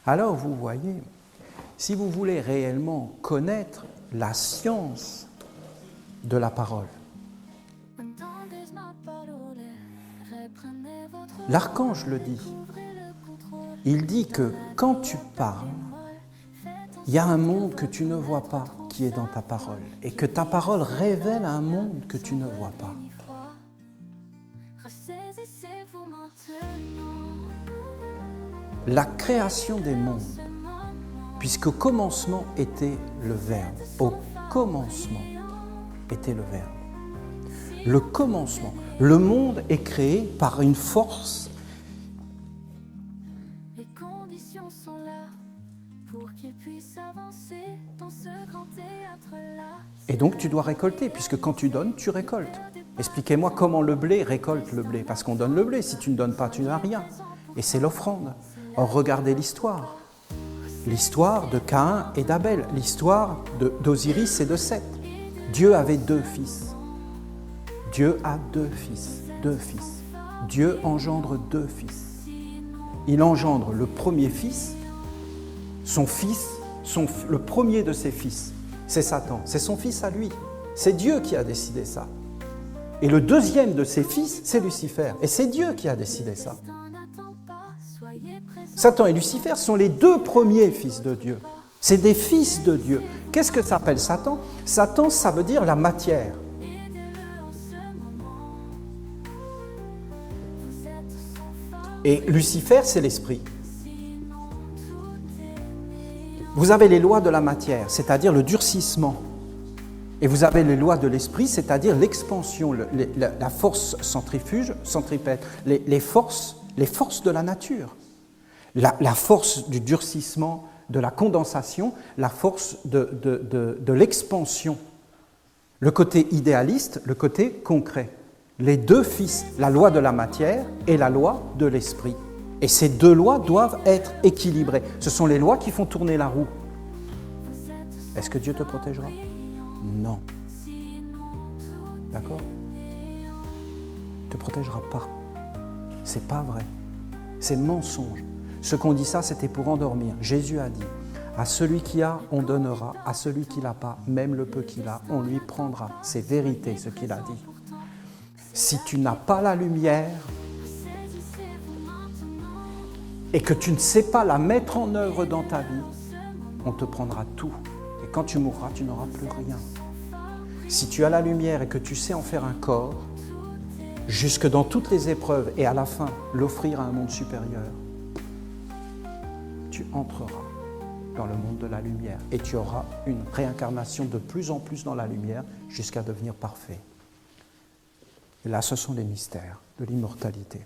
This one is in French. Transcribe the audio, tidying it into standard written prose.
Alors vous voyez, si vous voulez réellement connaître la science de la parole, l'archange le dit. Il dit que quand tu parles, il y a un monde que tu ne vois pas qui est dans ta parole et que ta parole révèle un monde que tu ne vois pas. La création des mondes, puisqu'au commencement était le Verbe. Au commencement était le Verbe. Le commencement, le monde est créé par une force. Les conditions sont là pour qu'il puisse avancer dans ce grand théâtre-là. Et donc tu dois récolter, puisque quand tu donnes, tu récoltes. Expliquez-moi comment le blé récolte le blé, parce qu'on donne le blé. Si tu ne donnes pas, tu n'as rien. Et c'est l'offrande. Or, regardez l'histoire. L'histoire de Caïn et d'Abel, l'histoire d'Osiris et de Seth. Dieu avait 2 fils. Dieu a 2 fils. Dieu engendre 2 fils. Il engendre le premier fils, le premier de ses fils, c'est Satan. C'est son fils à lui. C'est Dieu qui a décidé ça. Et le deuxième de ses fils, c'est Lucifer. Et c'est Dieu qui a décidé ça. Satan et Lucifer sont les 2 premiers fils de Dieu. C'est des fils de Dieu. Qu'est-ce que s'appelle Satan? Satan, ça veut dire la matière. Et Lucifer, c'est l'esprit. Vous avez les lois de la matière, c'est-à-dire le durcissement. Et vous avez les lois de l'esprit, c'est-à-dire l'expansion, la force centripète, les forces de la nature. La force du durcissement, de la condensation, la force de l'expansion. Le côté idéaliste, le côté concret. Les 2 fils, la loi de la matière et la loi de l'esprit. Et ces 2 lois doivent être équilibrées. Ce sont les lois qui font tourner la roue. Est-ce que Dieu te protégera? Non. D'accord? Il ne te protégera pas. C'est pas vrai. C'est mensonge. Ce qu'on dit ça, c'était pour endormir. Jésus a dit, à celui qui a, on donnera. À celui qui n'a pas, même le peu qu'il a, on lui prendra. C'est vérité ce qu'il a dit. Si tu n'as pas la lumière et que tu ne sais pas la mettre en œuvre dans ta vie, on te prendra tout. Et quand tu mourras, tu n'auras plus rien. Si tu as la lumière et que tu sais en faire un corps, jusque dans toutes les épreuves et à la fin, l'offrir à un monde supérieur, tu entreras dans le monde de la lumière et tu auras une réincarnation de plus en plus dans la lumière jusqu'à devenir parfait. Et là, ce sont les mystères de l'immortalité.